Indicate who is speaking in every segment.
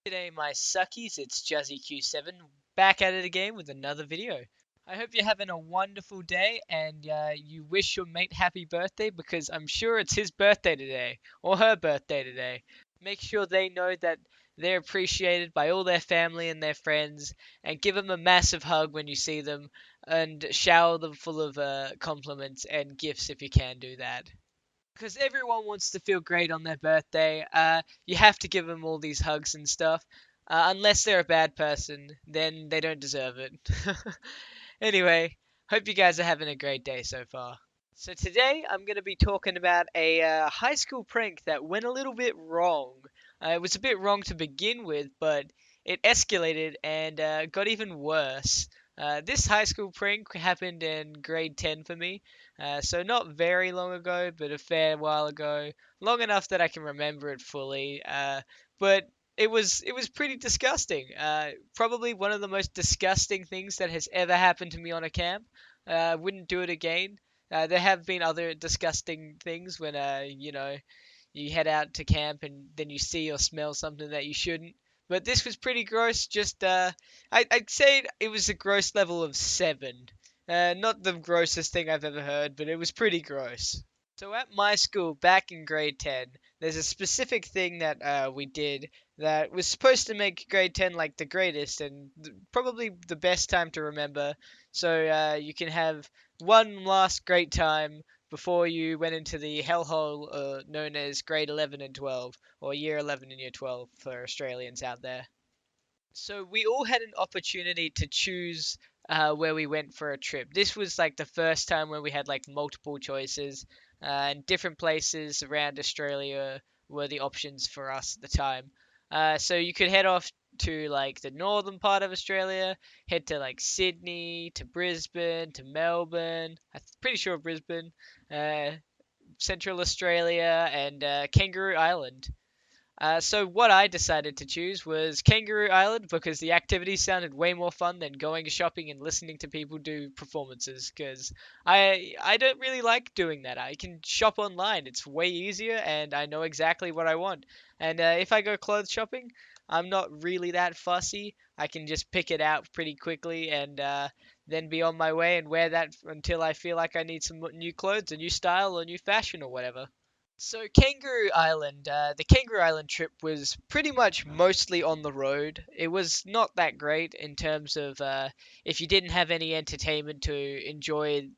Speaker 1: G'day my suckies, it's JuzzyQ7 back at it again with another video. I hope you're having a wonderful day and you wish your mate happy birthday because I'm sure it's his birthday today or her birthday today. Make sure they know that they're appreciated by all their family and their friends and give them a massive hug when you see them and shower them full of compliments and gifts if you can do that because everyone wants to feel great on their birthday. You have to give them all these hugs and stuff. Unless they're a bad person, then they don't deserve it. Anyway, hope you guys are having a great day so far. So today I'm going to be talking about a high school prank that went a little bit wrong. It was a bit wrong to begin with, but it escalated and got even worse. This high school prank happened in grade 10 for me, so not very long ago, but a fair while ago, long enough that I can remember it fully. But it was pretty disgusting. Probably one of the most disgusting things that has ever happened to me on a camp. Wouldn't do it again. There have been other disgusting things when you head out to camp and then you see or smell something that you shouldn't. But this was pretty gross. Just I'd say it was a gross level of 7. Not the grossest thing I've ever heard, but it was pretty gross. So at my school, back in grade 10, there's a specific thing that we did that was supposed to make grade 10 like the greatest and probably the best time to remember. So you can have one last great time before you went into the hellhole known as grade 11 and 12, or year 11 and year 12 for Australians out there. So we all had an opportunity to choose where we went for a trip. This was like the first time where we had like multiple choices, and different places around Australia were the options for us at the time. So you could head off to like the northern part of Australia, head to like Sydney, to Brisbane, to Melbourne. I'm pretty sure Brisbane, uh, Central Australia, and Kangaroo Island. So what I decided to choose was Kangaroo Island because the activity sounded way more fun than going shopping and listening to people do performances. Because I don't really like doing that. I can shop online; it's way easier, and I know exactly what I want. And if I go clothes shopping, I'm not really that fussy. I can just pick it out pretty quickly and then be on my way and wear that until I feel like I need some new clothes, a new style, or new fashion, or whatever. So Kangaroo Island, the Kangaroo Island trip was pretty much mostly on the road. It was not that great in terms of if you didn't have any entertainment to enjoy,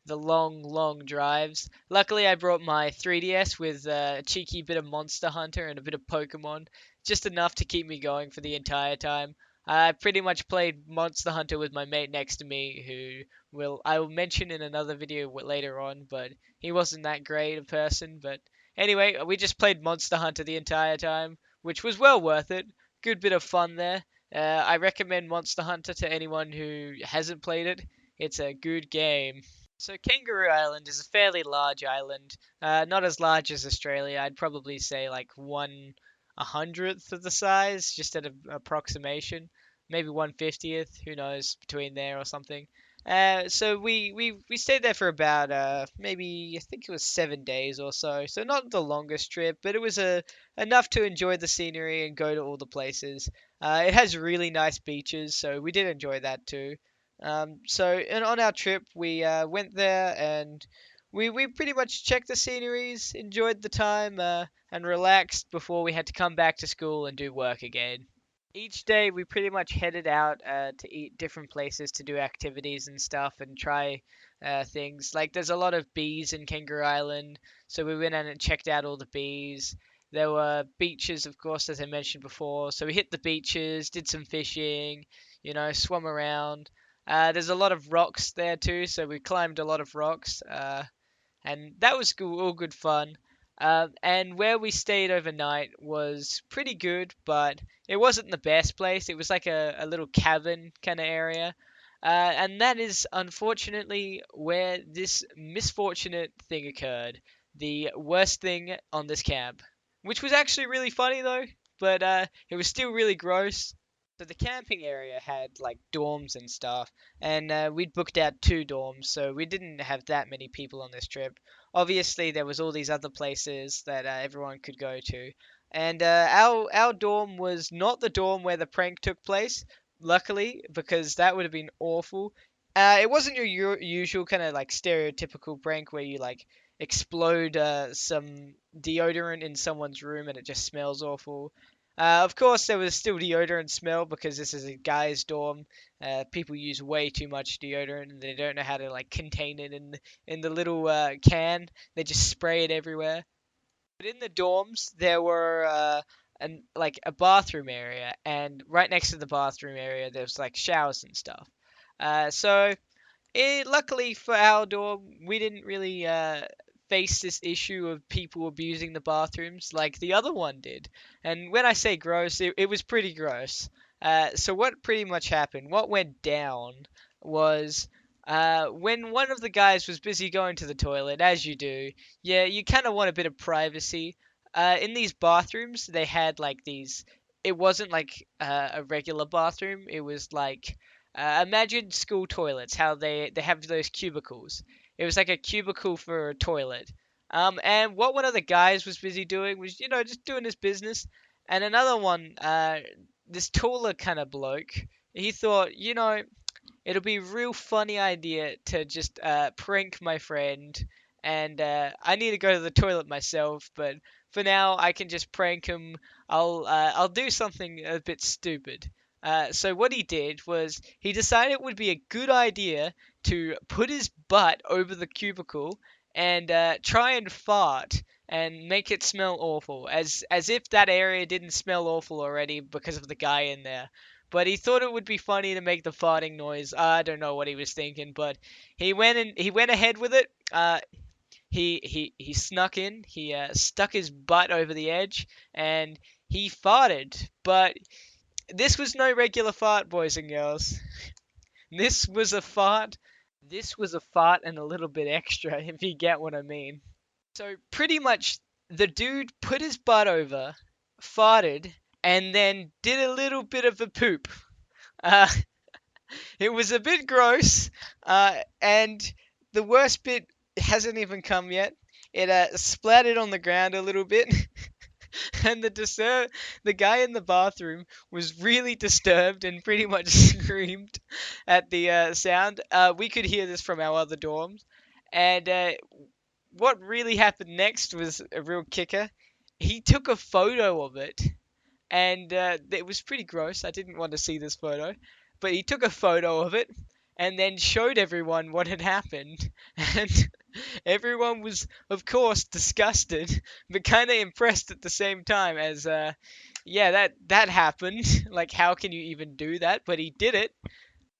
Speaker 1: the long, long drives. Luckily, I brought my 3DS with a cheeky bit of Monster Hunter and a bit of Pokemon, just enough to keep me going for the entire time. I pretty much played Monster Hunter with my mate next to me, who will I will mention in another video later on, but he wasn't that great a person, but anyway, we just played Monster Hunter the entire time, which was well worth it. Good bit of fun there. I recommend Monster Hunter to anyone who hasn't played it. It's a good game. So Kangaroo Island is a fairly large island, not as large as Australia. I'd probably say like 1/100th of the size, just at an approximation. Maybe 1/50th, who knows, between there or something. So we stayed there for about maybe I think it was 7 days or so. So not the longest trip, but it was enough to enjoy the scenery and go to all the places. It has really nice beaches, so we did enjoy that too. And on our trip, we went there and we pretty much checked the sceneries, enjoyed the time, and relaxed before we had to come back to school and do work again. Each day we pretty much headed out to eat different places to do activities and stuff and try things. Like there's a lot of bees in Kangaroo Island, so we went in and checked out all the bees. There were beaches, of course, as I mentioned before. So we hit the beaches, did some fishing, swum around. There's a lot of rocks there too, so we climbed a lot of rocks, and that was all good fun. And where we stayed overnight was pretty good, but it wasn't the best place. It was like a little cabin kind of area. And that is unfortunately where this misfortunate thing occurred. The worst thing on this camp. Which was actually really funny though, but it was still really gross. So the camping area had like dorms and stuff, and we'd booked out 2 dorms, so we didn't have that many people on this trip. Obviously, there was all these other places that everyone could go to, And our dorm was not the dorm where the prank took place, luckily, because that would have been awful. It wasn't your usual kind of like stereotypical prank where you like explode some deodorant in someone's room and it just smells awful. Of course, there was still deodorant smell because this is a guy's dorm. People use way too much deodorant and they don't know how to like contain it in the little can. They just spray it everywhere. But in the dorms, there were like a bathroom area, and right next to the bathroom area, there's like showers and stuff. So luckily for our dorm, we didn't really face this issue of people abusing the bathrooms like the other one did. And when I say gross, it was pretty gross. So what pretty much happened, what went down was when one of the guys was busy going to the toilet, as you do, yeah, you kind of want a bit of privacy. In these bathrooms, they had like these. It wasn't like a regular bathroom. It was like imagine school toilets, how they have those cubicles. It was like a cubicle for a toilet. And what one of the guys was busy doing was, just doing his business. And another one, this taller kind of bloke, he thought, it'll be a real funny idea to just prank my friend, and I need to go to the toilet myself. But for now, I can just prank him. I'll do something a bit stupid. So what he did was he decided it would be a good idea to put his butt over the cubicle and try and fart and make it smell awful, as if that area didn't smell awful already because of the guy in there. But he thought it would be funny to make the farting noise. I don't know what he was thinking, but he went ahead with it. He snuck in. He stuck his butt over the edge, and he farted. But this was no regular fart, boys and girls. This was a fart. This was a fart and a little bit extra, if you get what I mean. So pretty much, the dude put his butt over, farted, and then did a little bit of a poop. Uh, it was a bit gross, and the worst bit hasn't even come yet. It splattered on the ground a little bit, and the guy in the bathroom was really disturbed and pretty much screamed at the sound. We could hear this from our other dorms, and what really happened next was a real kicker. He took a photo of it, and it was pretty gross. I didn't want to see this photo, but he took a photo of it and then showed everyone what had happened, and everyone was, of course, disgusted, but kind of impressed at the same time. As yeah, that happened. Like, how can you even do that? But he did it.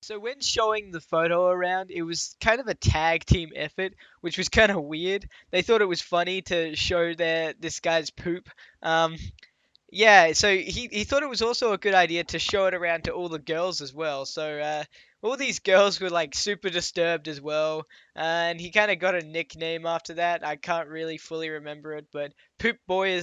Speaker 1: So when showing the photo around, it was kind of a tag team effort, which was kind of weird. They thought it was funny to show this guy's poop. Yeah, so he thought it was also a good idea to show it around to all the girls as well. So all these girls were like super disturbed as well, and he kind of got a nickname after that. I can't really fully remember it, but Poop Boy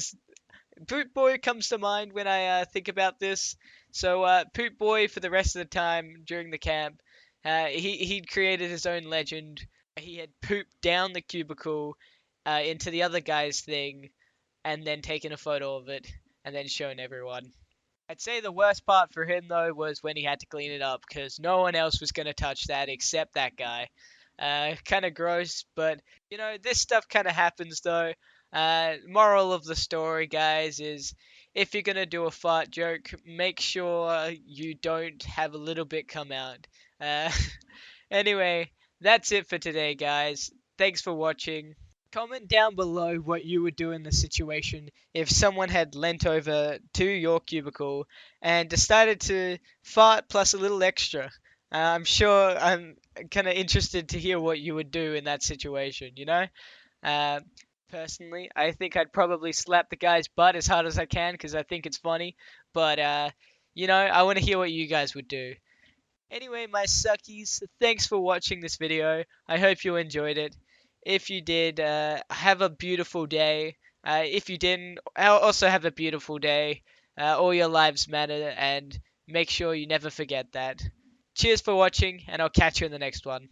Speaker 1: comes to mind when I think about this. So Poop Boy, for the rest of the time during the camp, he'd created his own legend. He had pooped down the cubicle into the other guy's thing, and then taken a photo of it, and then shown everyone. I'd say the worst part for him though was when he had to clean it up, because no one else was gonna touch that except that guy. Kind of gross, but this stuff kind of happens though. Moral of the story, guys, is if you're gonna do a fart joke, make sure you don't have a little bit come out. Uh, anyway, that's it for today, guys. Thanks for watching. Comment down below what you would do in the situation if someone had leant over to your cubicle and decided to fart plus a little extra. I'm sure I'm kind of interested to hear what you would do in that situation. Uh, Personally, I think I'd probably slap the guy's butt as hard as I can because I think it's funny. But, I want to hear what you guys would do. Anyway, my suckies, thanks for watching this video. I hope you enjoyed it. If you did, have a beautiful day. If you didn't, also have a beautiful day. All your lives matter, and make sure you never forget that. Cheers for watching, and I'll catch you in the next one.